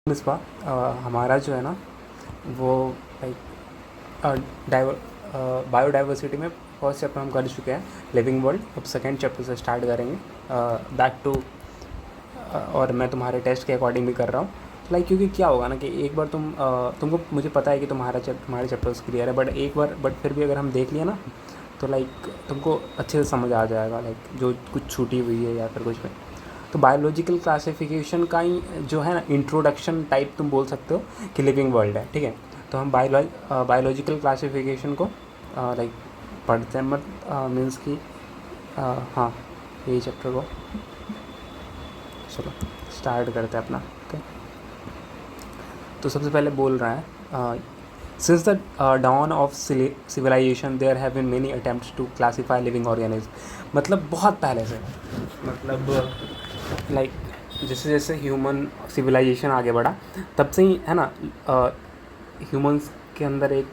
मिसबा हमारा जो है ना वो लाइक बायोडाइवर्सिटी में फर्स्ट चैप्टर हम कर चुके हैं लिविंग वर्ल्ड। अब सेकेंड चैप्टर से स्टार्ट करेंगे दैट टू और मैं तुम्हारे टेस्ट के अकॉर्डिंग भी कर रहा हूँ। लाइक क्योंकि क्या होगा ना कि एक बार तुमको मुझे पता है कि तुम्हारे चैप्टर्स क्लियर है, बट फिर भी अगर हम देख लिया ना तो लाइक तुमको अच्छे से समझ आ जाएगा, लाइक जो कुछ छूटी हुई है या फिर कुछ भी। तो बायोलॉजिकल क्लासिफिकेशन का ही जो है ना इंट्रोडक्शन टाइप तुम बोल सकते हो कि लिविंग वर्ल्ड है, ठीक है। तो हम बायोलॉजिकल क्लासिफिकेशन को लाइक पढ़ते हैं, मत मीन्स कि हाँ यही चैप्टर को चलो स्टार्ट करते हैं अपना। ओके, तो सबसे पहले बोल रहा है since the dawn of civilisation there have been many attempts to classify living organism. मतलब बहुत पहले से, मतलब लाइक जैसे जैसे ह्यूमन सिविलाइजेशन आगे बढ़ा तब से ही है ना ह्यूमंस के अंदर एक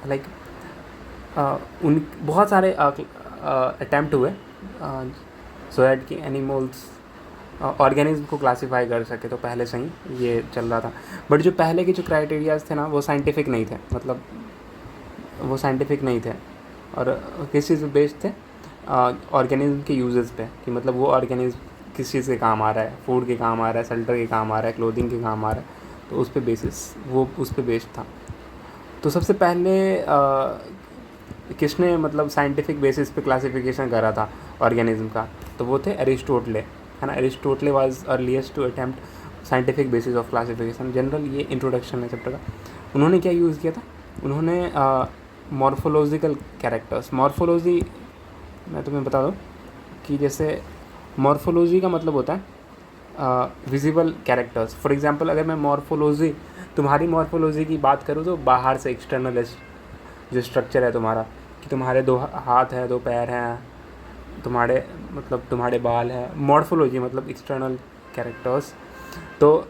लाइक उन बहुत सारे अटैम्प्ट हुए सो दैट कि एनिमल्स ऑर्गेनिज्म को क्लासीफाई कर सके। तो पहले से ही ये चल रहा था, बट जो पहले के जो क्राइटेरियाज थे ना वो साइंटिफिक नहीं थे, मतलब वो साइंटिफिक नहीं थे और किस चीज़ पे बेस्ड थे, ऑर्गेनिज्म के यूजेस पे, कि मतलब वो ऑर्गेनिज्म किस चीज़ के काम आ रहा है, फूड के काम आ रहा है, शेल्टर के काम आ रहा है, क्लोथिंग के काम आ रहा है, तो उस पे बेसिस वो उस पे बेस्ड था। तो सबसे पहले किसने मतलब साइंटिफिक बेसिस पे क्लासिफिकेशन करा था ऑर्गेनिज्म का, तो वो थे एरिस्टोटले, है ना। Aristotle was earliest to attempt scientific basis of classification. General ये इंट्रोडक्शन है चैप्टर का। उन्होंने क्या यूज़ किया था, उन्होंने मॉर्फोलॉजिकल कैरेक्टर्स, मॉर्फोलॉजी मैं तुम्हें बता दूँ कि जैसे मॉर्फोलॉजी का मतलब होता है विजिबल कैरेक्टर्स। फॉर एग्जांपल अगर मैं मॉर्फोलॉजी तुम्हारी मॉर्फोलॉजी की बात करूँ तो बाहर से एक्सटर्नल जो स्ट्रक्चर है तुम्हारा, कि तुम्हारे दो हाथ हैं, दो पैर हैं, तुम्हारे बाल हैं, मॉर्फोलॉजी मतलब एक्सटर्नल कैरेक्टर्स। तो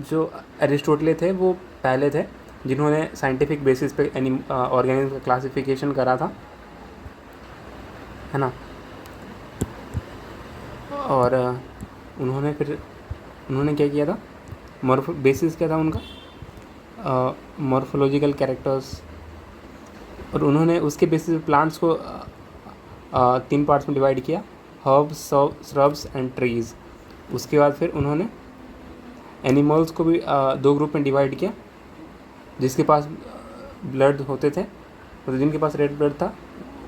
जो एरिस्टोटले थे वो पहले थे जिन्होंने साइंटिफिक बेसिस पे ऑर्गेनिज्म का क्लासिफिकेशन करा था, है ना। और उन्होंने क्या किया था, बेसिस क्या था उनका, मॉर्फोलॉजिकल कैरेक्टर्स। और उन्होंने उसके बेसिस पे प्लांट्स को 3 पार्ट्स में डिवाइड किया, हर्ब्स, श्रब्स एंड ट्रीज़। उसके बाद फिर उन्होंने एनिमल्स को भी 2 ग्रुप में डिवाइड किया, जिसके पास ब्लड होते थे, मतलब जिनके पास रेड ब्लड था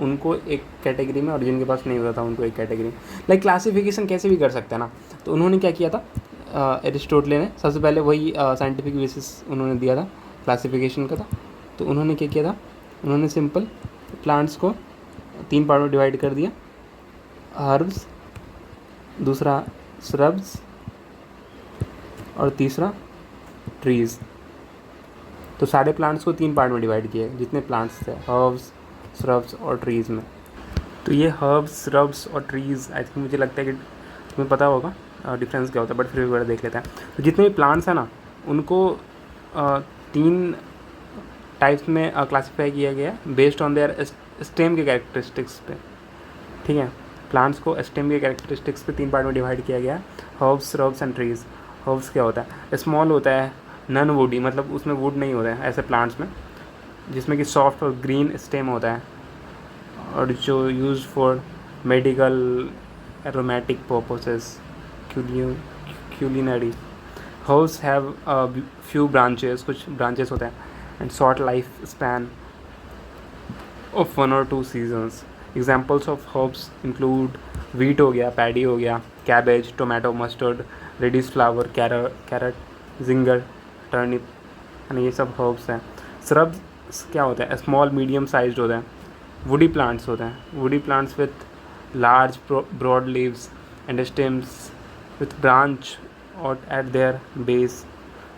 उनको एक कैटेगरी में, और जिनके पास नहीं होता था उनको एक कैटेगरी में। लाइक क्लासिफिकेशन कैसे भी कर सकते हैं ना। तो उन्होंने क्या किया था, एरिस्टोटले ने सबसे पहले वही साइंटिफिक बेसिस उन्होंने दिया था क्लासिफिकेशन का था। तो उन्होंने क्या किया था, उन्होंने सिंपल प्लांट्स को 3 पार्ट में डिवाइड कर दिया, हर्ब्स, दूसरा श्रब्स और तीसरा ट्रीज़। तो सारे प्लांट्स को 3 पार्ट में डिवाइड किए जितने प्लांट्स थे, हर्ब्स, श्रब्स और ट्रीज़ में। तो ये हर्ब्स, श्रब्स और ट्रीज़ आई थिंक मुझे लगता है कि तुम्हें पता होगा डिफरेंस क्या होता है, बट फिर भी बड़ा देख लेते हैं। तो जितने भी प्लांट्स हैं ना उनको 3 टाइप्स में क्लासीफाई किया गया बेस्ड ऑन देयर स्टेम के कैरेक्टरिस्टिक्स पे, ठीक है। प्लांट्स को स्टेम के कैरेक्टरिस्टिक्स पे 3 पार्ट में डिवाइड किया गया, herbs, shrubs and trees. Herbs क्या होता है, स्मॉल होता है, नन वुडी, मतलब उसमें वुड नहीं होता है ऐसे प्लांट्स में, जिसमें कि सॉफ्ट और ग्रीन स्टेम होता है, और जो use for medical aromatic purposes, culinary. Herbs have few branches, कुछ ब्रांचेस होते हैं, and short life span of 1 और 2 seasons. Examples of herbs include wheat हो गया, पैडी हो गया, cabbage, tomato, mustard, radish flower, carrot, ginger, turnip, यानी ये सब हर्ब्स हैं। श्रब्स क्या होता है, स्मॉल मीडियम साइज्ड होते हैं, वुडी प्लांट्स होते हैं, woody plants with large broad leaves and stems with branch और at their base.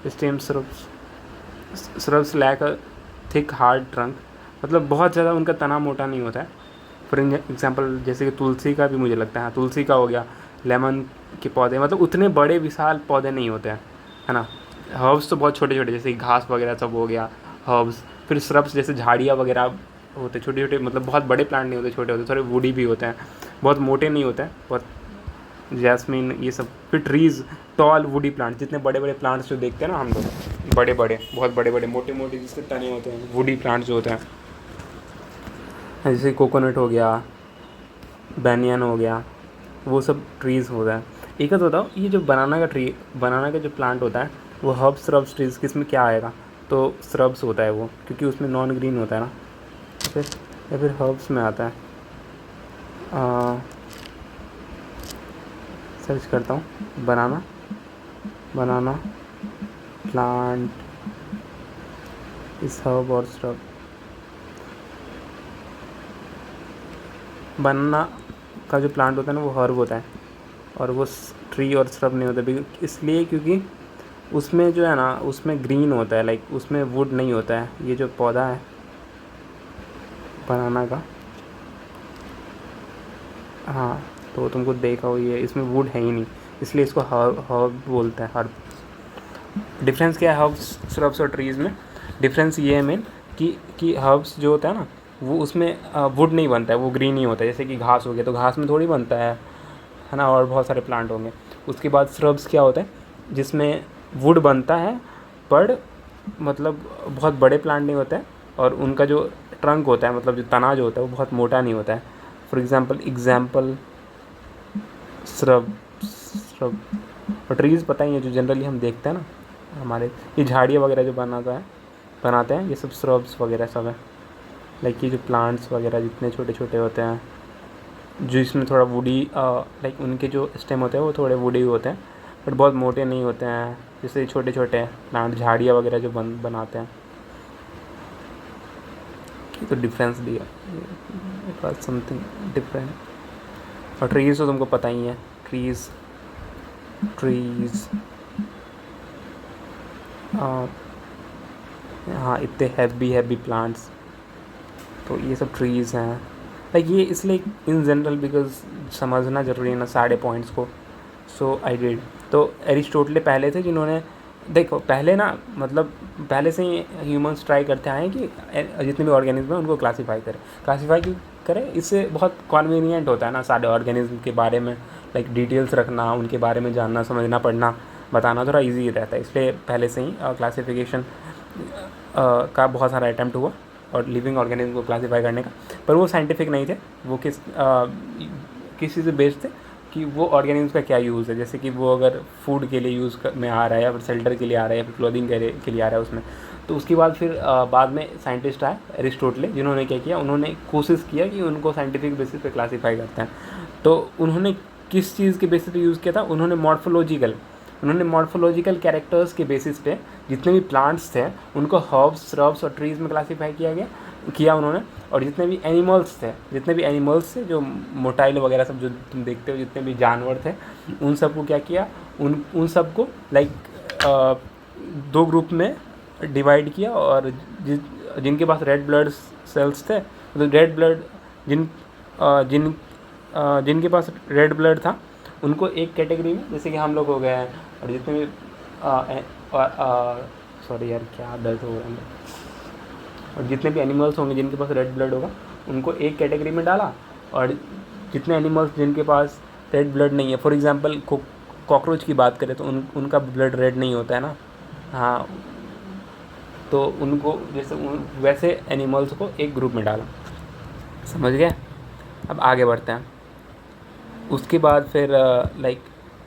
Stem shrubs lack a thick hard trunk, मतलब बहुत ज़्यादा उनका तना मोटा नहीं होता है। फॉर एग्जांपल जैसे कि तुलसी का भी मुझे लगता है, तुलसी का हो गया, लेमन के पौधे, मतलब उतने बड़े विशाल पौधे नहीं होते हैं, है ना। हर्ब्स तो बहुत छोटे छोटे, जैसे घास वगैरह सब हो गया हर्ब्स। फिर श्रब्स जैसे झाड़ियाँ वगैरह होते छोटे छोटे, मतलब बहुत बड़े प्लांट नहीं होते, छोटे होते, थोड़े वुडी भी होते हैं, बहुत मोटे नहीं होते हैं, बहुत जैस्मिन, ये सब। फिर ट्रीज़, टॉल वुडी प्लांट, जितने बड़े बड़े प्लांट्स जो देखते हैं ना हम लोग, बड़े बड़े, बहुत बड़े बड़े, मोटे मोटे जिसके तने होते हैं, वुडी प्लांट्स जो होते हैं, जैसे कोकोनट हो गया, बैनियन हो गया, वो सब ट्रीज़ होता है। एक बात बताओ, ये जो बनाना का जो प्लांट होता है, वो हर्ब्स श्रब्स ट्रीज़ किस में क्या आएगा? तो श्रब्स होता है वो, क्योंकि उसमें नॉन ग्रीन होता है ना। फिर या फिर हर्ब्स में आता है। सर्च करता हूँ, बनाना प्लांट इस हर्ब और श्रब। बनाना का जो प्लांट होता है ना, वो हर्ब होता है, और वो ट्री और श्रब नहीं होता, इसलिए क्योंकि उसमें जो है ना, उसमें ग्रीन होता है, लाइक उसमें वुड नहीं होता है। ये जो पौधा है बनाना का, हाँ, तो तुमको देखा हो, ये इसमें वुड है ही नहीं, इसलिए इसको हर्ब बोलते हैं, हर्ब। डिफरेंस क्या है हर्ब्स, श्रब्स और ट्रीज़ में? डिफरेंस ये है मेन कि हर्ब्स जो होता है ना, वो उसमें वुड नहीं बनता है, वो ग्रीन ही होता है। जैसे कि घास हो गया, तो घास में थोड़ी बनता है ना, और बहुत सारे प्लांट होंगे। उसके बाद श्रब्स क्या होता है, जिसमें वुड बनता है, पर मतलब बहुत बड़े प्लांट नहीं होते हैं, और उनका जो ट्रंक होता है, मतलब जो तना जो होता है, वो बहुत मोटा नहीं होता है। फॉर एग्ज़ाम्पल श्रब श्रब और ट्रीज़ पता ही है, जो जनरली हम देखते हैं ना, हमारे ये झाड़ियाँ वगैरह जो बनाते हैं, ये सब श्रब्स वगैरह सब है। लाइक ये जो प्लांट्स वगैरह जितने छोटे छोटे होते हैं, जो इसमें थोड़ा वुडी, लाइक उनके जो स्टेम होते हैं वो थोड़े वुडी होते हैं, बट बहुत मोटे नहीं होते हैं, जैसे छोटे छोटे प्लांट झाड़ियाँ वगैरह जो बनाते हैं। तो डिफरेंस दिया, इट वाज समथिंग डिफरेंट। और ट्रीज़ तो तुमको पता ही है, ट्रीज़ हाँ, इतने हैवी प्लांट्स, तो ये सब ट्रीज़ हैं। लाइक ये इसलिए इन जनरल, बिकॉज समझना ज़रूरी है ना सारे पॉइंट्स को, सो आई डिड। तो एरिस्टोटल पहले थे जिन्होंने, देखो पहले ना, मतलब पहले से ही ह्यूमंस ट्राई करते आए हैं कि जितने भी ऑर्गेनिज्म हैं उनको क्लासीफाई क्यों करें, इससे बहुत कन्वीनियंट होता है ना सारे ऑर्गेनिज्म के बारे में, लाइक डिटेल्स रखना, उनके बारे में जानना, समझना, पढ़ना, बताना थोड़ा इजी रहता है, इसलिए पहले से ही क्लासिफिकेशन का बहुत सारा अटैम्प्ट हुआ और लिविंग ऑर्गेनिज्म को क्लासीफाई करने का। पर वो साइंटिफिक नहीं थे, वो किस चीज़ से बेस्ड थे कि वो ऑर्गेनिज्म का क्या यूज़ है, जैसे कि वो अगर फूड के लिए में आ रहा है, या फिर शेल्टर के लिए आ रहा है, या फिर क्लोथिंग के लिए आ रहा है उसमें। तो उसके बाद फिर बाद में साइंटिस्ट आए एरिस्टोटल, जिन्होंने क्या किया, उन्होंने कोशिश किया कि उनको साइंटिफिक बेसिस पे क्लासीफाई करते हैं। तो उन्होंने किस चीज़ के बेसिस पे यूज़ किया था, उन्होंने मॉर्फोलॉजिकल कैरेक्टर्स के बेसिस पे जितने भी प्लांट्स थे उनको हर्ब्स, श्रब्स और ट्रीज़ में क्लासीफाई किया उन्होंने। और जितने भी एनिमल्स थे जो मोटाइल वगैरह सब जो तुम देखते हो, जितने भी जानवर थे, उन सबको क्या किया, उन सबको लाइक दो ग्रुप में डिवाइड किया। और जिनके पास रेड ब्लड सेल्स थे, मतलब रेड ब्लड जिनके पास रेड ब्लड था, उनको एक कैटेगरी में, जैसे कि हम लोग हो गए हैं, और जितने भी सॉरी यार क्या दर्द हो रहा है, और जितने भी एनिमल्स होंगे जिनके पास रेड ब्लड होगा, उनको एक कैटेगरी में डाला। और जितने एनिमल्स जिनके पास रेड ब्लड नहीं है, फॉर एग्जांपल कॉकरोच की बात करें तो उनका ब्लड रेड नहीं होता है ना, हाँ, तो उनको जैसे वैसे एनिमल्स को एक ग्रुप में डाला, समझ गए? अब आगे बढ़ते हैं। उसके बाद फिर लाइक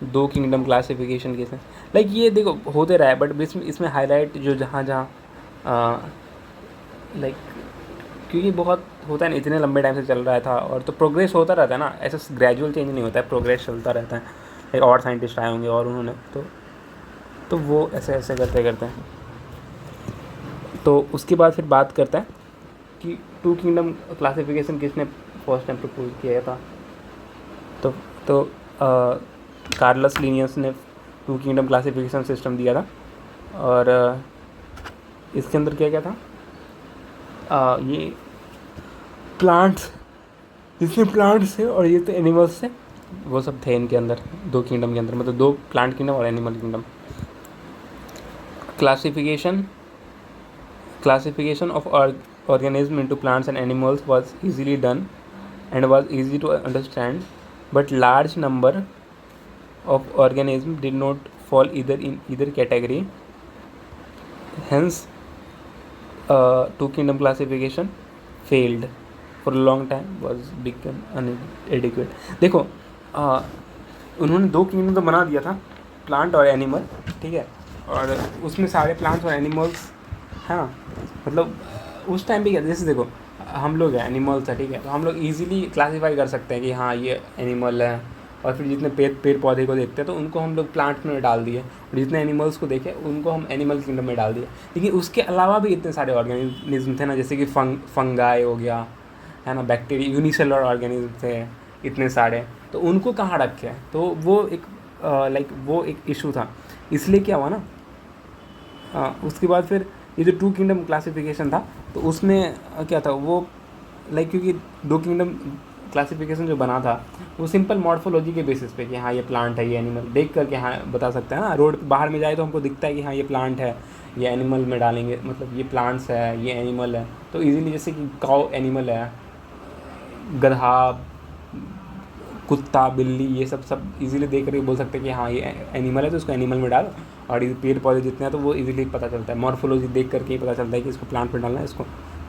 2 किंगडम क्लासिफिकेशन के, लाइक ये देखो होते रहा है, बट इसमें हाईलाइट जो जहाँ लाइक, क्योंकि बहुत होता है ना, इतने लंबे टाइम से चल रहा था, और तो प्रोग्रेस होता रहता है ना, ऐसा ग्रेजुअल चेंज नहीं होता है, प्रोग्रेस चलता रहता है। एक और साइंटिस्ट आए होंगे और उन्होंने तो वो ऐसे करते हैं। तो उसके बाद फिर बात करता है कि 2 किंगडम क्लासिफिकेशन किसने फर्स्ट टाइम प्रपोज किया था। तो कार्लस लिनियस ने 2 किंगडम क्लासिफिकेशन सिस्टम दिया था। और इसके अंदर क्या था, ये प्लांट्स, जितने प्लांट्स थे और ये तो एनिमल्स थे, वो सब थे इनके अंदर 2 किंगडम के अंदर, मतलब 2 प्लांट किंगडम और animal kingdom. Classification of organism into plants and animals was easily done and was easy to understand, but large number of organism did not fall in either category. Hence, two kingdom classification failed for a long time, was become inadequate. देखो उन्होंने दो kingdom तो बना दिया था, plant और animal, ठीक है, और उसमें सारे प्लांट्स और एनिमल्स है ना, मतलब उस टाइम भी क्या, जैसे देखो हम लोग हैं एनिमल्स है, ठीक है, तो हम लोग इजीली क्लासीफाई कर सकते हैं कि हाँ ये एनिमल है, और फिर जितने पेड़ पौधे को देखते हैं तो उनको हम लोग प्लांट में डाल दिए, और जितने एनिमल्स को देखे उनको हम एनिमल किंगडम में डाल दिए। लेकिन उसके अलावा भी इतने सारे ऑर्गेनिज्म थे ना, जैसे कि फंगाई हो गया, है ना, बैक्टीरिया, यूनिसेलुलर ऑर्गेनिज्म थे इतने सारे, तो उनको कहाँ रखे हैं, तो वो एक वो एक इशू था। इसलिए क्या हुआ ना, उसके बाद फिर ये जो टू किंगडम क्लासिफिकेशन था, तो उसमें क्या था वो क्योंकि दो किंगडम क्लासिफिकेशन जो बना था वो सिंपल मॉर्फोलॉजी के बेसिस पे कि हाँ ये प्लांट है, ये एनिमल, देख करके हाँ बता सकते हैं ना, रोड पे बाहर में जाए तो हमको दिखता है कि हाँ ये प्लांट है, ये एनिमल में डालेंगे, मतलब ये प्लांट्स है, ये एनिमल है, तो इजीली, जैसे कि काउ एनिमल है, गधा, कुत्ता, बिल्ली, ये सब इजीली देख करके बोल सकते हैं कि हाँ ये एनिमल है, तो इसको एनिमल में डाल, और ये पेड़ पौधे जितने हैं तो वो इजीली पता चलता है, मॉर्फोलॉजी देख करके ही पता चलता है कि इसको प्लांट में डालना है, इसको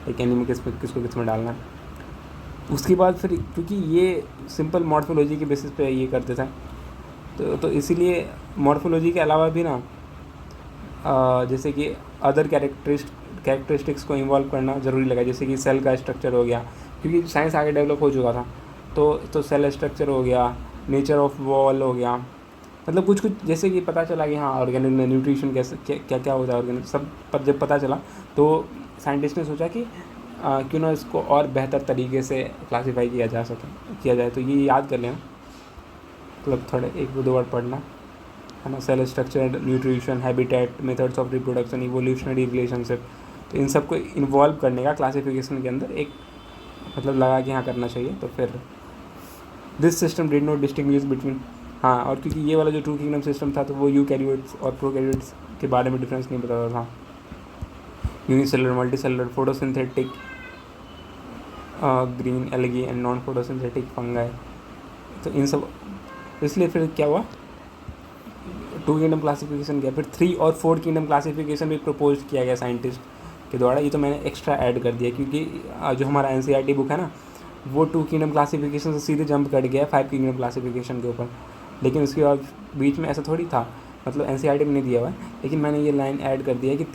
एक एनिमल किसको किस में डालना है। उसके बाद फिर क्योंकि ये सिंपल मॉर्फोलॉजी के बेसिस पे ये करते थे, तो इसीलिए मॉर्फोलॉजी के अलावा भी ना जैसे कि अदर कैरेक्टरिस्टिक्स को इन्वॉल्व करना ज़रूरी लगा, जैसे कि सेल का स्ट्रक्चर हो गया, क्योंकि साइंस आगे डेवलप हो चुका था, तो सेल स्ट्रक्चर हो गया, नेचर ऑफ वॉल हो गया, मतलब कुछ जैसे कि पता चला कि हाँ ऑर्गेनिज्म में न्यूट्रिशन कैसे क्या क्या होता है ऑर्गेनिज्म सब, पर जब पता चला तो साइंटिस्ट ने सोचा कि क्यों ना इसको और बेहतर तरीके से क्लासीफाई किया जाए, तो ये याद कर लेना, मतलब थोड़े एक दो वर्ड पढ़ना है ना, cell structure, nutrition, habitat, methods of reproduction, evolutionary relationship, तो इन सबको इन्वॉल्व करने का क्लासिफिकेशन के अंदर एक मतलब लगा कि हाँ करना चाहिए। तो फिर this system did not distinguish between, हाँ, और क्योंकि ये वाला जो टू किंगडम सिस्टम था तो वो यूकैरियोट्स और प्रोकैरियोट्स के बारे में डिफरेंस नहीं बताता था, unicellular, multicellular, photosynthetic green algae and non photosynthetic fungi, तो इन सब, इसलिए फिर क्या हुआ, टू किंगडम क्लासिफिकेशन किया, फिर 3 और 4 किंगडम क्लासिफिकेशन भी प्रपोज किया गया साइंटिस्ट के द्वारा। ये तो मैंने एक्स्ट्रा ऐड कर दिया क्योंकि जो हमारा NCERT बुक है ना, वो टू किंगडम क्लासिफिकेशन से सीधे जंप कर गया 5 किंगडम क्लासिफिकेशन के ऊपर, लेकिन उसके बाद बीच में ऐसा थोड़ी था, मतलब NCERT में नहीं दिया हुआ है, लेकिन मैंने ये लाइन ऐड कर दिया कि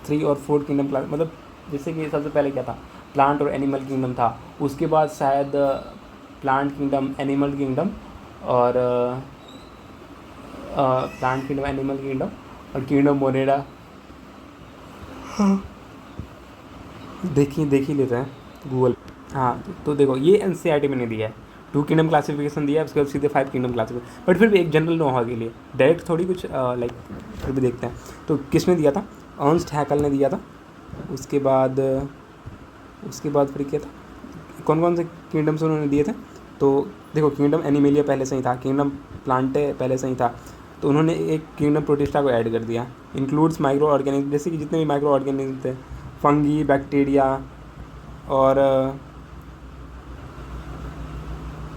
3 और 4 किंगडम क्लास, मतलब जैसे कि सबसे पहले क्या था, प्लांट और एनिमल किंगडम था, उसके बाद शायद प्लांट किंगडम, एनिमल किंगडम, और प्लांट किंगडम, एनिमल किंगडम, और किंगडम मोनेरा, देख ही लेते हैं गूगल। हाँ, तो देखो ये NCERT में नहीं दिया है, टू किंगडम क्लासिफिकेशन दिया है, उसके बाद सीधे 5 किंगडम क्लासिफिकेशन, बट फिर भी एक जनरल नोहा के लिए डायरेक्ट थोड़ी कुछ फिर भी देखते हैं। तो किसने दिया था, अर्नस्ट हैकल ने दिया था। उसके बाद फिर क्या था, कौन से किंगडम्स उन्होंने दिए थे, तो देखो किंगडम एनिमेलिया पहले से ही था, किंगडम प्लांटे पहले से ही था, तो उन्होंने एक किंगडम प्रोटिस्टा को ऐड कर दिया, इंक्लूड्स माइक्रो ऑर्गेनिज्म, जैसे कि जितने भी माइक्रो ऑर्गेनिज्म थे, फंगी, बैक्टीरिया, और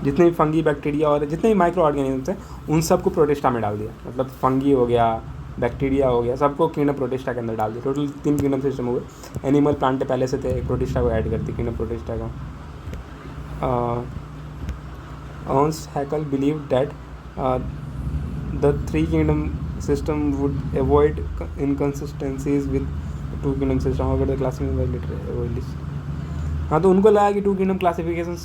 जितने भी फंगी, बैक्टीरिया और जितने भी माइक्रो ऑर्गेनिज्म थे उन सबको प्रोटिस्टा में डाल दिया, मतलब फंगी हो गया, बैक्टीरिया हो गया, सबको किंगडम प्रोटिस्टा के अंदर डाल दिया। टोटल 3 किंगडम सिस्टम हुए, एनिमल प्लांट पहले से थे, प्रोटिस्टा को ऐड करती किंगडम प्रोटिस्टा का। Ernst Haeckel believe that the 3 kingdom system would avoid inconsistencies with 2 kingdom system, however the classification was later avoided। हाँ, तो उनको लगा कि 2 kingdom क्लासिफिकेशन,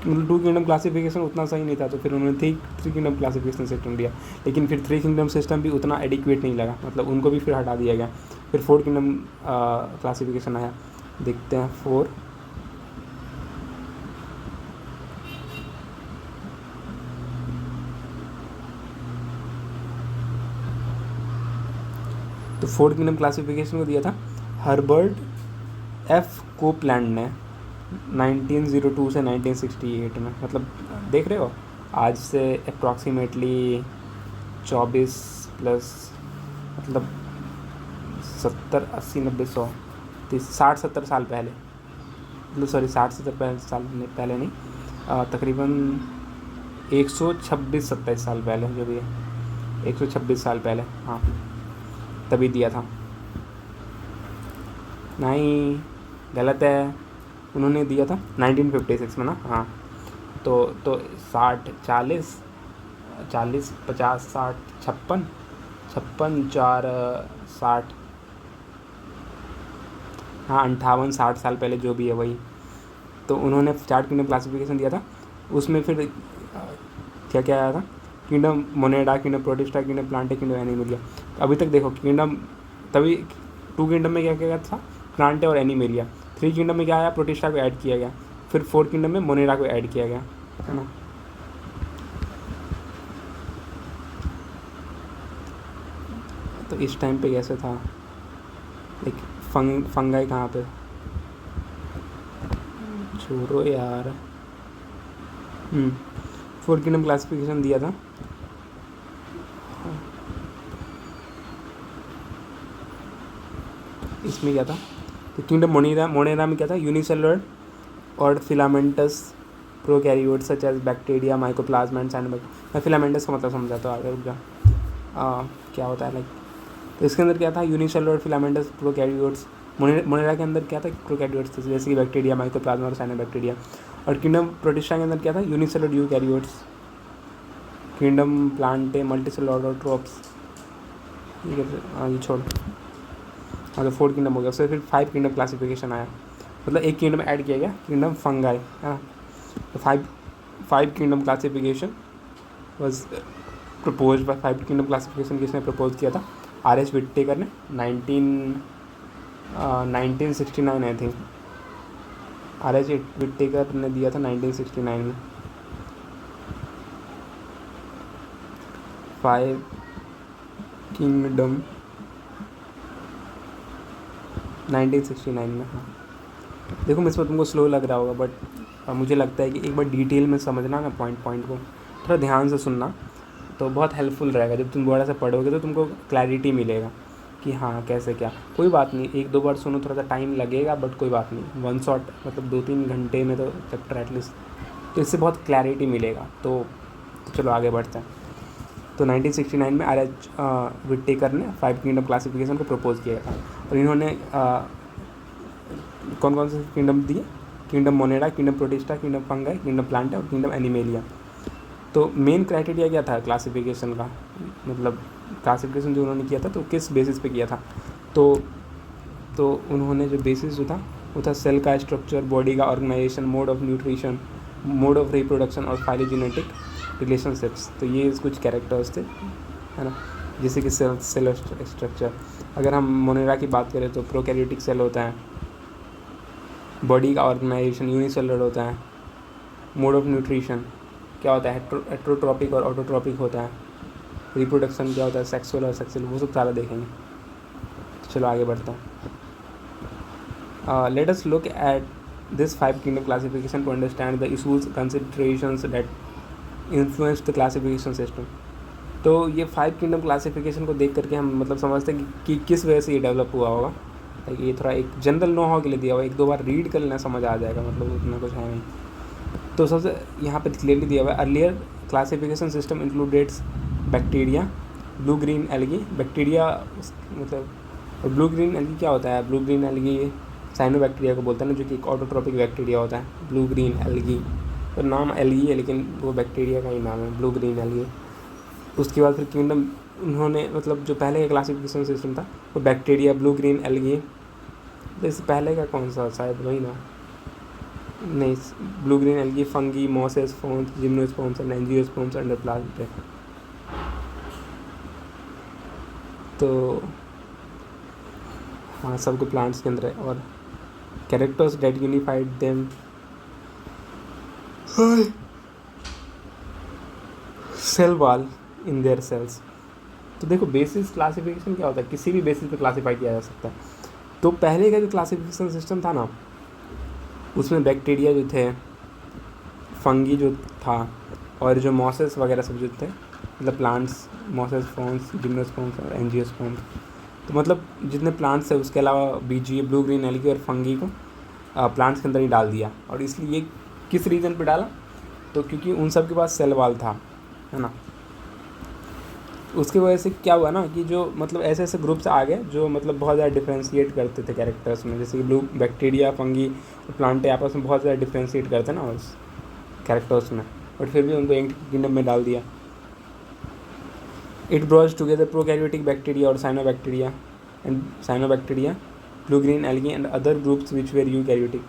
मतलब 2 किंगडम क्लासिफिकेशन उतना सही नहीं था, तो फिर उन्होंने 3 किंगडम क्लासिफिकेशन सिस्टम दिया, लेकिन फिर 3 किंगडम सिस्टम भी उतना एडिक्वेट नहीं लगा, मतलब उनको भी फिर हटा दिया गया, फिर 4 किंगडम क्लासिफिकेशन आया। देखते हैं 4, तो 4 किंगडम क्लासिफिकेशन को दिया था हर्बर्ट F कोपलैंड ने 1902 से 1968 में, मतलब देख रहे हो आज से अप्रॉक्सीमेटली 24 प्लस मतलब 70, 80, 90, 100, 60-70 साल पहले, मतलब सॉरी 60-70 साल पहले नहीं, तकरीबन 126-27 साल पहले, जो भी है 126 साल पहले, हाँ तभी दिया था। नहीं, गलत है, उन्होंने दिया था 1956 में ना, हाँ। तो 60, 40, 40, 50, 60, 56, 56, 4, 60, हाँ 58-60 साल पहले, जो भी है वही। तो उन्होंने चार्ट किंगडम क्लासिफिकेशन दिया था, उसमें फिर क्या क्या आया था, kingdom Monera, kingdom Protista, kingdom Plantae, kingdom Animalia. अभी तक देखो किंगडम, तभी 2 किंगडम में क्या क्या था, प्लांटे और एनिमेलिया। 3 किंगडम में क्या आया, प्रोटिस्टा को ऐड किया गया, फिर 4 किंगडम में मोनेडा को ऐड किया गया, है ना। तो इस टाइम पे कैसे था, लाइक फंगाई कहाँ पे, छोड़ो यार। 4 किंगडम क्लासिफिकेशन दिया था, इसमें क्या था, तो किंगडम मोनेरा में क्या था, यूनिसेलुलर और filamentous prokaryotes such as bacteria, mycoplasma and cyanobacteria. मैं फिलामेंटस का मतलब समझाता हूँ, आगे रुक जा। क्या होता है लाइक, तो इसके अंदर क्या था, यूनिसेलुलर फिलामेंटस प्रोकैरियोट्स। मोनेरा के अंदर क्या था, प्रोकैरियोट्स थे, जैसे कि बैक्टीरिया, माइकोप्लाज्मा और साइनोबैक्टीरिया। और किंगडम प्रोटिस्टा के अंदर क्या था, unicellular eukaryotes. Kingdom Plantae multicellular autotrophs, ये छोड़। हाँ, तो 4 किंगडम हो गया, उससे फिर 5 किंगडम क्लासिफिकेशन आया, मतलब एक किंगडम ऐड किया गया, किंगडम फंगाई, है ना। तो 5 kingdom classification was propose by 5 kingdom classification किसने प्रपोज किया था, R.H. विट्टेकर ने 1969 आई थिंक। R.H. विट्टेकर ने दिया था 1969 में 5 किंगडम, 1969 में, हाँ। देखो मैं इसमें तुमको स्लो लग रहा होगा, बट मुझे लगता है कि एक बार डिटेल में समझना ना, पॉइंट को थोड़ा ध्यान से सुनना, तो बहुत हेल्पफुल रहेगा। जब तुम दोबारा से पढ़ोगे तो तुमको क्लैरिटी मिलेगा कि हाँ कैसे क्या। कोई बात नहीं, 1-2 बार सुनो, थोड़ा सा टाइम लगेगा, बट कोई बात नहीं, 1 शॉट मतलब 2-3 घंटे में तो चैप्टर एटलीस्ट, तो इससे बहुत क्लैरिटी मिलेगा। तो चलो आगे बढ़ते हैं। तो 1969 में R.H. विट्टेकर ने 5 किंगडम क्लासिफिकेशन को प्रपोज किया था, और इन्होंने कौन कौन से किंगडम दिए, kingdom Monera, kingdom Protista, kingdom Fungi, kingdom Plantae और किंगडम एनिमेलिया। तो मेन क्राइटेरिया क्या था क्लासिफिकेशन का, मतलब क्लासिफिकेशन जो उन्होंने किया था तो किस बेसिस पे किया था, तो उन्होंने जो बेसिस जो था वो था सेल का स्ट्रक्चर, बॉडी का organisation, mode of nutrition, mode of reproduction और फाइलोजेनेटिक रिलेशनशिप्स। तो ये कुछ कैरेक्टर्स थे, है ना, जैसे कि सेल स्ट्रक्चर। अगर हम मोनेरा की बात करें तो प्रोकैरियोटिक सेल होता है, बॉडी का ऑर्गेनाइजेशन यूनिसेलुलर होता है, मोड ऑफ न्यूट्रिशन क्या होता है, हेट्रोट्रॉपिक और ऑटोट्रॉपिक होता है, रिप्रोडक्शन क्या होता है, सेक्सुअल और सेक्सुअल, वो सब सारा देखेंगे। चलो आगे बढ़ते हैं। Let us look at this 5 kingdom classification to understand the issues considerations that influence the classification system. तो ये 5 किंगडम क्लासिफिकेशन को देख करके हम मतलब समझते हैं कि किस वजह से ये डेवलप हुआ होगा। ये थोड़ा एक जनरल नो हाउ के लिए दिया हुआ है, 1-2 बार रीड कर लेना समझ आ जाएगा, मतलब उतना कुछ है नहीं। तो सबसे यहाँ पे क्लियरली दिया हुआ है, earlier classification system includes bacteria, blue green algae. Bacteria मतलब, ब्लू ग्रीन एल्गी क्या होता है, ब्लू ग्रीन एल्गी साइनोबैक्टीरिया को बोलते हैं ना, जो कि एक ऑटोट्रॉपिक बैक्टीरिया होता है, ब्लू ग्रीन एल्गी। तो नाम एल्गी है लेकिन वो बैक्टीरिया का ही नाम है, ब्लू ग्रीन एल्गी। उसके बाद फिर किंगडम, उन्होंने मतलब जो पहले का क्लासिफिकेशन सिस्टम था वो बैक्टीरिया, ब्लू ग्रीन एल्गी। तो इससे पहले का कौन सा, शायद वही ना, नहीं, blue green algae, fungi, mosses, ferns, gymnosperms and angiosperms under plant. तो हाँ सबको प्लांट्स के अंदर है। और characters that unified them, cell wall in their cells. तो देखो बेसिस क्लासिफिकेशन क्या होता है, किसी भी बेसिस पे क्लासीफाई किया जा सकता है। तो पहले का जो क्लासिफिकेशन सिस्टम था ना, उसमें बैक्टीरिया जो थे, फंगी जो था, और जो मॉसेस वगैरह सब जो थे, मतलब प्लांट्स, मॉसेस, फोन्स, जिम्नोस्पर्म्स और एंजियोस्पर्म्स। तो मतलब जितने प्लांट्स है उसके अलावा बीजी, ब्लू ग्रीन एल्गी और फंगी को प्लांट्स के अंदर ही डाल दिया। और इसलिए किस रीज़न पे डाला, तो क्योंकि उन सब के पास सेल वॉल था, है ना, उसकी वजह से क्या हुआ ना कि जो मतलब ऐसे ऐसे ग्रुप्स आ गए जो मतलब बहुत ज़्यादा डिफ्रेंशिएट करते थे कैरेक्टर्स में, जैसे कि ब्लू बैक्टीरिया, फंगी, प्लांट आपस में बहुत ज़्यादा डिफ्रेंशिएट करते ना उस कैरेक्टर्स में, बट फिर भी उनको एक किंगडम में डाल दिया। It brought together prokaryotic bacteria और cyanobacteria blue green algae and other groups which were eukaryotic.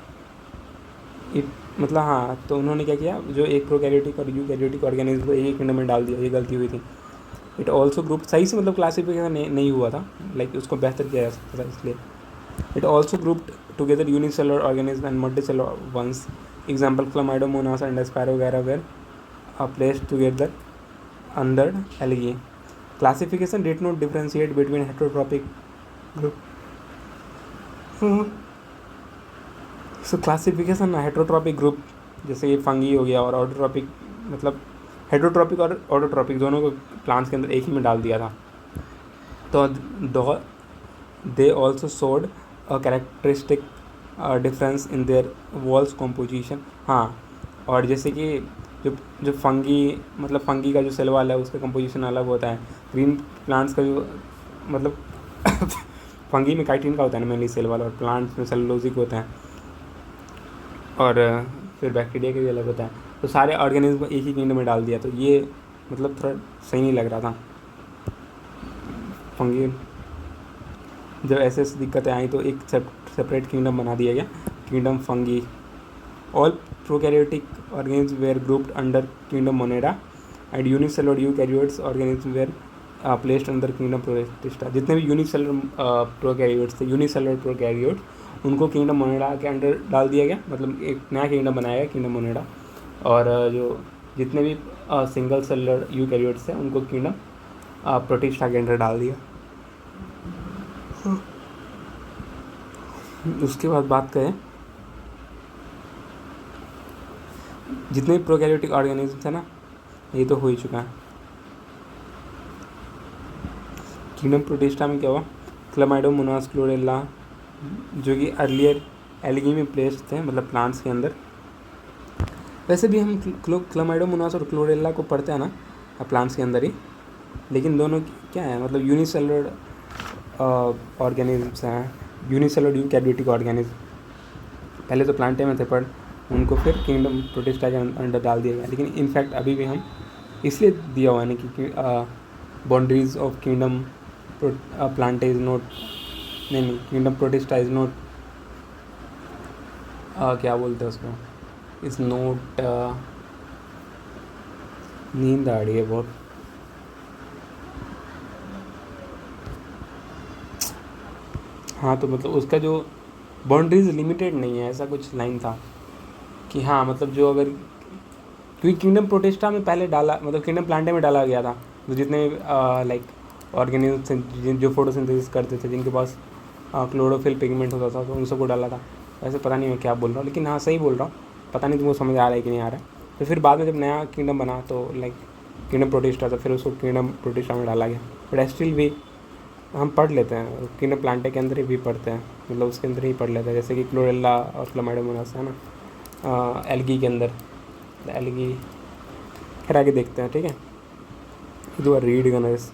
It मतलब हाँ, तो उन्होंने क्या किया, जो एक प्रोकैरियोटिक और यूकैरियोटिक ऑर्गेनिज्म को एक ही किंगडम में डाल दिया, ये गलती हुई थी। इट ऑल्सो ग्रुप सही से मतलब क्लासिफिकेशन नहीं हुआ था, लाइक उसको बेहतर किया जा सकता था इसलिए। It also grouped together unicellular organism and multicellular ones, example Chlamydomonas and Spirogyra were placed together under algae. Classification did not differentiate between heterotrophic group. So classification heterotrophic group जैसे ये फंगी हो गया, और ऑटोट्रॉपिक मतलब heterotrophic और autotrophic दोनों को plants के अंदर एक ही में डाल दिया था। तो they also showed a characteristic difference in their walls composition. हाँ, और जैसे कि जो फंगी मतलब फंगी का जो सेल वाल है उसका कंपोजिशन अलग होता है, ग्रीन प्लांट्स का जो मतलब फंगी में काइटिन का होता है ना मेनली सेल वाला, और प्लांट्स में सेलुलोजिक होता है, और फिर बैक्टीरिया के भी अलग होता है। तो सारे ऑर्गेनिज्म को एक ही किंगडम में डाल दिया, तो ये मतलब थोड़ा सही नहीं लग रहा था। फंगी जब ऐसे ऐसी दिक्कतें आई तो एक सेपरेट किंगडम बना दिया गया, kingdom fungi. All prokaryotic organism were grouped under kingdom Monera and unicellular eukaryotes organism were placed under kingdom Protista. जितने भी यूनिसेलुलर प्रोकैरियोट्स थे, यूनिसेलुलर प्रोकैरियोट, उनको किंगडम मोनेडा के अंडर डाल दिया गया, मतलब एक नया किंगडम बनाया गया किंगडम मोनेडा। और जो जितने भी सिंगल सेलुलर यूकैरियोट्स थे उनको किंगडम प्रोटिस्टा के अंडर डाल दिया। उसके बाद बात करें जितने भी प्रोकैरियोटिक ऑर्गेनिज्म थे ना, ये तो हो ही चुका है। किंगडम प्रोटिस्टा में क्या हुआ, क्लमाइडोमोनास, क्लोरेला, जो कि अर्लियर एल्गी में प्लेस्ड थे, मतलब प्लांट्स के अंदर। वैसे भी हम क्लमाइडोमोनास और क्लोरेला को पढ़ते हैं ना प्लांट्स के अंदर ही, लेकिन दोनों क्या है मतलब यूनिसेलुलर ऑर्गेनिज्म्स हैं, यूनिसेलुलर यूकैरियोटिक ऑर्गेनिज्म। पहले तो प्लांटे में थे पर उनको फिर किंगडम प्रोटिस्टा के अंडर डाल दिया गया। लेकिन इनफैक्ट अभी भी हम इसलिए दिया हुआ है कि boundaries of kingdom Plantae is not, नहीं किंगडम प्रोटिस्टा इज नॉट, क्या बोलते हैं उसको, इज नॉट, नींद आ रही है बहुत। हाँ, तो मतलब उसका जो बाउंड्रीज लिमिटेड नहीं है, ऐसा कुछ लाइन था कि हाँ मतलब जो अगर, क्योंकि किंगडम प्रोटिस्टा में पहले डाला मतलब किंगडम प्लांटे में डाला गया था, तो जितने लाइक ऑर्गेनिज्म जो फोटोसिंथेसिस करते थे, जिनके पास क्लोरोफिल पिगमेंट होता था, तो उन सबको डाला था। वैसे पता नहीं मैं क्या बोल रहा हूँ, लेकिन हाँ सही बोल रहा हूँ, पता नहीं तुमको समझ आ रहा है कि नहीं आ रहा है। तो फिर बाद में जब नया किंगडम बना तो लाइक किंगडम प्रोटिस्टा था, फिर उसको किंगडम प्रोटिस्टा में डाला गया। बट स्टिल भी हम पढ़ लेते हैं, किंगडम प्लांटे के अंदर ही भी पढ़ते हैं, मतलब उसके अंदर ही पढ़ लेते हैं, जैसे कि क्लोरेला और क्लमाइडोमोनास है ना एल्गी के अंदर, एल्गी। खैर आगे देखते हैं, ठीक है। दो रीड गनर्स,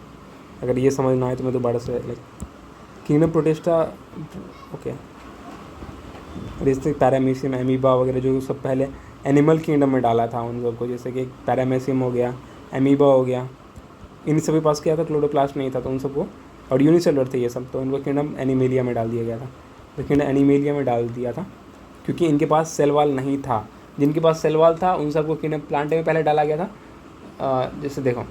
अगर ये समझ ना आए तो मैं दोबारा से लाइक किंगडम प्रोटिस्टा, ओके। जैसे पैरामीशियम, एमीबा वगैरह जो सब पहले एनिमल किंगडम में डाला था उन सबको, जैसे कि पैरामीशियम हो गया, एमीबा हो गया, इन सभी पास क्या था, क्लोरोप्लास्ट नहीं था, तो उन सबको, और यूनिसेलुलर थे ये सब, तो उनको किंगडम एनिमेलिया में डाल दिया गया था। तो किंगडम एनिमेलिया में डाल दिया था क्योंकि इनके पास सेल वॉल नहीं था। जिनके पास सेल वॉल था उन सबको किंगडम प्लांटे में पहले डाला गया था। जैसे देखो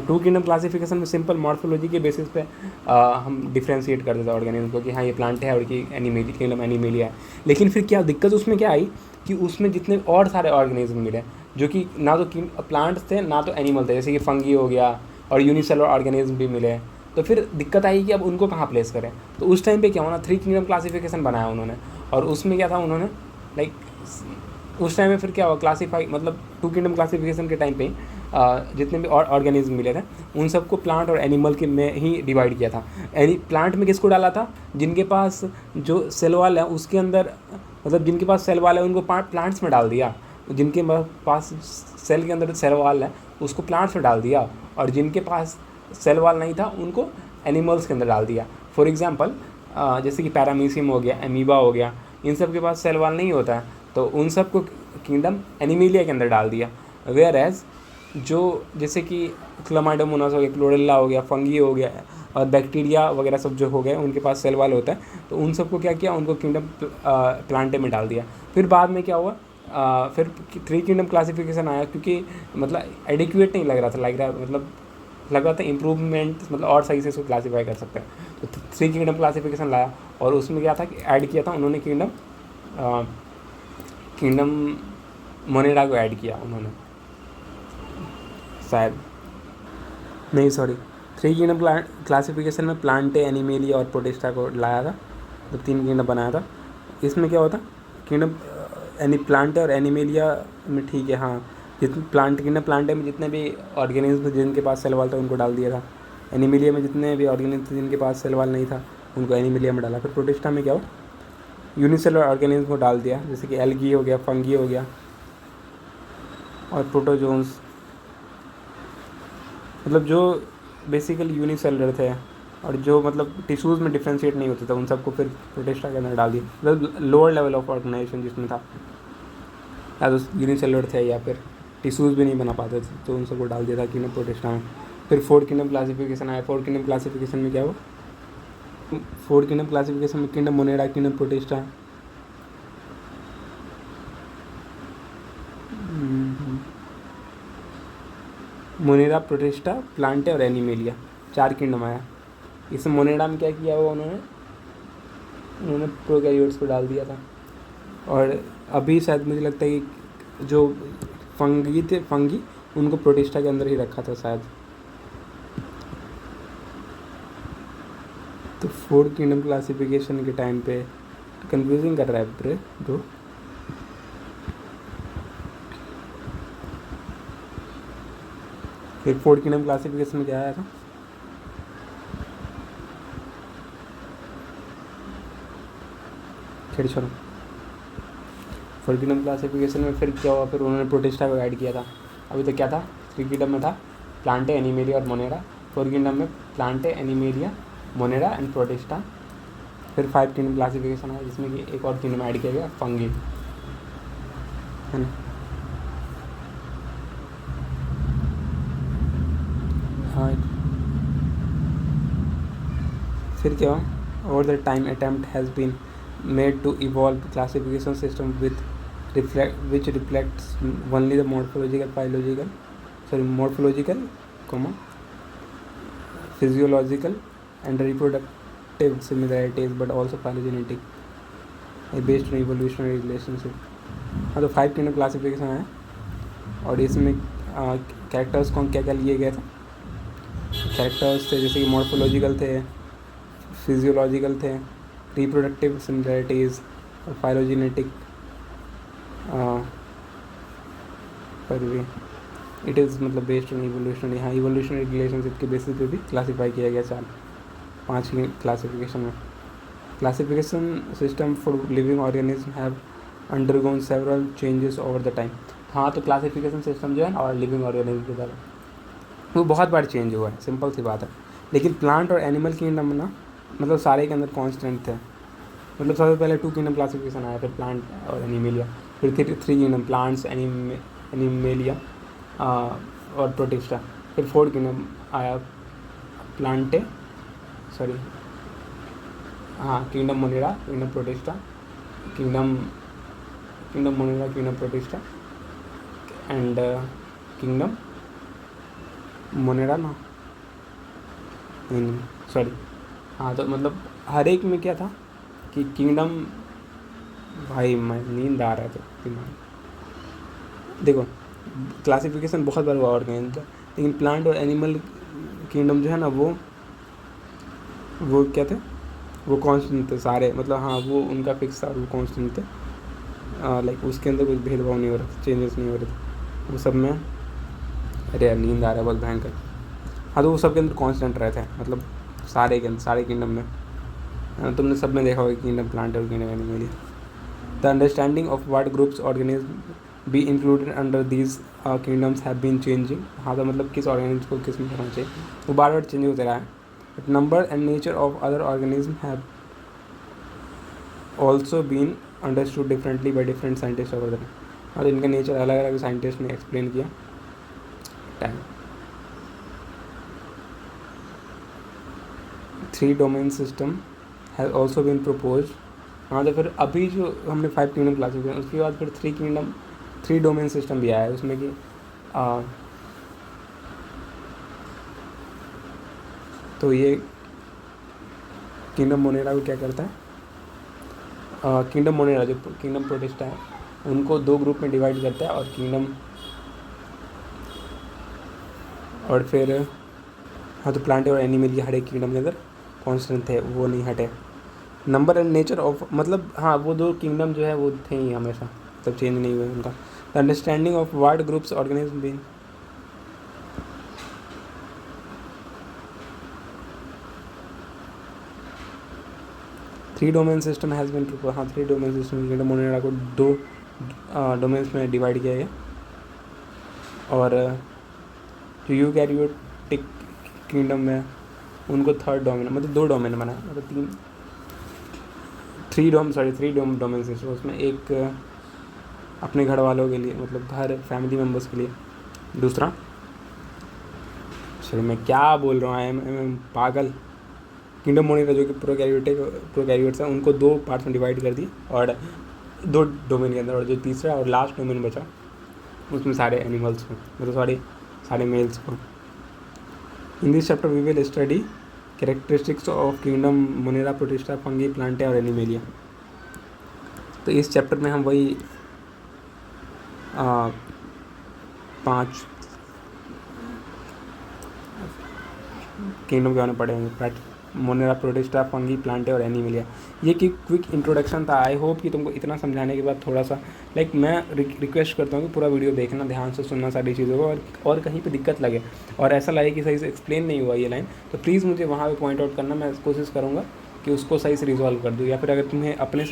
टू किंगडम क्लासिफिकेशन में सिंपल मॉर्फोलॉजी के बेसिस पे हम डिफ्रेंशिएट कर देते ऑर्गेनिज्म को कि हाँ ये प्लांट है और कि एनिमेलिया, किंगडम एनिमेलिया है। लेकिन फिर क्या दिक्कत उसमें क्या आई कि उसमें जितने और सारे ऑर्गेनिज्म मिले जो कि ना तो प्लांट्स थे ना तो एनिमल थे, जैसे कि फंगी हो गया और यूनिसेलुलर ऑर्गेनिज्म भी मिले, तो फिर दिक्कत आई कि अब उनको कहाँ प्लेस करें। तो उस टाइम पे क्या हुआ ना, 3 किंगडम क्लासिफिकेशन बनाया उन्होंने, और उसमें क्या था उन्होंने लाइक उस टाइम में फिर क्या हुआ क्लासीफाई, मतलब 2 किंगडम क्लासिफिकेशन के टाइम पे जितने भी और ऑर्गेनिज्म मिले थे उन सबको प्लांट और एनिमल के में ही डिवाइड किया था। प्लांट में किसको डाला था, जिनके पास जो सेल वॉल है उसके अंदर मतलब जिनके पास सेल वाल है उनको प्लांट्स में डाल दिया, जिनके पास सेल के अंदर सेल वाल है उसको प्लांट्स में डाल दिया, और जिनके पास सेल वाल नहीं था उनको एनिमल्स के अंदर डाल दिया। फॉर एग्जांपल जैसे कि पैरामीशियम हो गया, एमीबा हो गया, इन सब के पास सेल वाल नहीं होता है, तो उन सब को किंगडम एनिमेलिया के अंदर डाल दिया। वेयर एज जो जैसे कि क्लामाइडोमोनास हो गया, क्लोरेला हो गया, फंगी हो गया, और बैक्टीरिया वगैरह सब जो हो गए उनके पास सेल वाल होता है, तो उन सबको क्या किया, उनको किंगडम प्लांटे में डाल दिया। फिर बाद में क्या हुआ, फिर 3 किंगडम क्लासिफिकेशन आया, क्योंकि मतलब एडिक्वेट नहीं लग रहा था, मतलब लग रहा था इम्प्रूवमेंट, मतलब और सही से इसको क्लासीफाई कर सकते हैं, तो 3 किंगडम क्लासिफिकेशन लाया। और उसमें क्या था कि ऐड किया था उन्होंने किंगडम मोनेरा को ऐड किया उन्होंने, शायद नहीं, सॉरी, 3 किंगडम क्लासिफिकेशन में प्लांटे, एनिमेलिया और प्रोटिस्टा को लाया था, तो 3 किंगडम बनाया था। इसमें क्या होता, किंगडम प्लांटे और एनिमेलिया में, ठीक है, हाँ, जितने प्लांटे में जितने भी ऑर्गेनिज्म जिनके पास सेल वाल था उनको डाल दिया था, एनिमेलिया में जितने भी ऑर्गेनिज्म जिनके पास सेल वाल नहीं था उनको एनिमेलिया में डाला। फिर प्रोटिस्टा में क्या हुआ, यूनिसेलुलर ऑर्गेनिज्म को डाल दिया, जैसे कि एल्गी हो गया, फंगी हो गया और प्रोटोजोन्स, मतलब जो बेसिकली यूनिसेलुलर थे और जो मतलब टिश्यूज़ में डिफ्रेंशिएट नहीं होते थे, उन सबको फिर प्रोटिस्टा के अंदर डाल दिया। मतलब लोअर लेवल ऑफ ऑर्गेनाइजेशन जिसमें था, या तो यूनिसेलुलर थे या फिर टिश्यूज़ भी नहीं बना पाते थे, तो उन सबको डाल दिया था किंगडम प्रोटिस्टा में। फिर 4 किंगडम क्लासिफिकेशन आया। 4 किंगडम क्लासिफिकेशन में क्या हुआ, 4 किंगडम क्लासिफिकेशन में kingdom Monera, kingdom protista, Monera, protista, Plantae और एनिमेलिया, 4 किंगडम आया। इसमें मोनेरा में क्या किया हुआ उन्होंने प्रोकैरियोट्स को डाल दिया था। और अभी शायद मुझे लगता है कि जो फंगी उनको प्रोटिस्टा के अंदर ही रखा था शायद। तो 4 किंगडम क्लासिफिकेशन के टाइम पे कंफ्यूजिंग कर रहा है ब्रो। फिर 4 किंगडम क्लासिफिकेशन में क्या आया था, फिर छोड़ो। 4 किंगडम क्लासिफिकेशन में फिर क्या हुआ, फिर उन्होंने प्रोटिस्टा को ऐड किया था। अभी तो क्या था, 3 किंगडम में था प्लांटे, एनिमेलिया और मोनेरा। 4 किंगडम में Plantae, animalia, Monera and protista. फिर 5 किंगडम क्लासिफिकेशन आया, जिसमें कि एक और किंगडम ऐड किया गया, फंगी, है ना। हाँ, फिर क्या हुआ, over the time attempt has been made to evolve classification system which reflects only the morphological, physiological and reproductive similarities, but also phylogenetic, based on evolutionary relationship। हाँ, तो 5 किंगडम क्लासिफिकेशन है, और इसमें कैरेक्टर्स कौन क्या क्या लिए गए थे। कैरेक्टर्स थे जैसे कि मॉर्फोलॉजिकल थे, फिजियोलॉजिकल थे, रिप्रोडक्टिव सिमिलरिटीज़ और फाइलोजेनेटिक पर भी इट इज़ मतलब बेस्ड ऑन इवोल्यूशनरी, हाँ, इवोल्यूशनरी रिलेशनशिप के बेसिस पे भी क्लासीफाई किया गया 5 की क्लासिफिकेशन में। Classification system for living organism have undergone several changes over the time. हाँ, तो क्लासिफिकेशन सिस्टम जो है और लिविंग ऑर्गेनिज्म की तरह वो बहुत बार चेंज हुआ है, सिंपल सी बात है। लेकिन प्लांट और एनिमल किंगडम ना मतलब सारे के अंदर कांस्टेंट थे। मतलब सबसे पहले 2 किंगडम क्लासिफिकेशन आया, फिर प्लांट और एनिमेलिया, फिर 3 किंगडम, प्लांट्स, एनिमेलिया और प्रोटिस्टा, फिर 4 किंगडम आया, kingdom Monera, kingdom Protista, kingdom Monera, kingdom protista and kingdom Monera ना, नहीं, सॉरी, हाँ, तो मतलब हर एक में क्या था कि किंगडम, भाई मैं नींद आ रहा था दिमाग। देखो, क्लासिफिकेशन बहुत बार हुआ ऑर्गेनिज्म का, लेकिन प्लांट और एनिमल किंगडम जो है ना वो क्या थे, वो कांस्टेंट थे सारे, मतलब हाँ, वो उनका फिक्स था, वो कांस्टेंट थे। लाइक उसके अंदर कुछ भेदभाव नहीं हो रहा था, चेंजेस नहीं हो रहे थे वो सब में। अरे यार नींद आ रहा है बहुत भयंकर। हाँ, तो वो सब के अंदर कांस्टेंट रहे थे, मतलब सारे किंगडम में। तुमने सब में देखा होगा किंगडम प्लांट और kingdom animal. The understanding of what groups organism be included under these kingdoms have been changing. हाँ, तो मतलब किस ऑर्गेनिज्म को किस में करना चाहिए वो बार बार चेंज होता रहा है। But number and nature of other organism have also been understood differently by different scientist over the time. और इनका नेचर अलग अलग साइंटिस्ट ने एक्सप्लेन किया time. 3 domain system has also been propose. हाँ, तो फिर अभी जो हमने 5 किंगडम क्लासेस हैं उसके बाद फिर 3 डोमेन सिस्टम भी आया है उसमें कि तो ये किंगडम मोनेरा को क्या करता है, किंगडम मोनेरा जो किंगडम प्रोटिस्टा है उनको 2 ग्रुप में डिवाइड करता है और किंगडम और फिर हाँ, तो प्लांट और एनिमल के हर एक किंगडम के अंदर कॉन्स्टेंट थे, वो नहीं हटे। नंबर एंड नेचर ऑफ मतलब हाँ, वो 2 किंगडम जो है वो थे ही हमेशा, तब चेंज नहीं हुए उनका। The understanding of ward groups organism been three domain system has been propose. हाँ, 3 डोमेन सिस्टम किंगडम मोनेरा को 2 डोमेन्स में डिवाइड किया गया और जो यूकैरियोटिक किंगडम में उनको 3rd डोमेन मतलब 2 डोमेन बना मतलब 3 डोमेन सिस्टम। उसमें एक अपने घर वालों के लिए मतलब घर फैमिली मेम्बर्स के लिए, दूसरा चलिए मैं क्या बोल रहा हूँ मैं पागल। किंगडम मोनेरा जो कि प्रोकैरियोट्स हैं उनको 2 पार्ट्स में डिवाइड कर दी और 2 डोमेन के अंदर, और जो तीसरा और लास्ट डोमेन बचा उसमें सारे एनिमल्स को मतलब सारे मेल्स को। In this chapter we will study characteristics of kingdom Monera, Protista, Fungi, Plantae और एनिमेलिया। तो इस चैप्टर में हम वही 5 किंगडम के बारे में पढ़ेंगे, मोनेरा, प्रोटिस्टा, फंगी, प्लांटे और एनिमेलिया। ये कि क्विक इंट्रोडक्शन था। आई होप कि तुमको इतना समझाने के बाद थोड़ा सा मैं रिक्वेस्ट करता हूँ कि पूरा वीडियो देखना, ध्यान से सुनना सारी चीज़ों को, और कहीं पे दिक्कत लगे और ऐसा लगे कि सही से एक्सप्लेन नहीं हुआ ये लाइन, तो प्लीज़ मुझे वहाँ पे पॉइंट आउट करना, मैं कोशिश करूँगा कि उसको सही से रिजॉल्व कर दूँ। या फिर अगर तुम्हें अपने से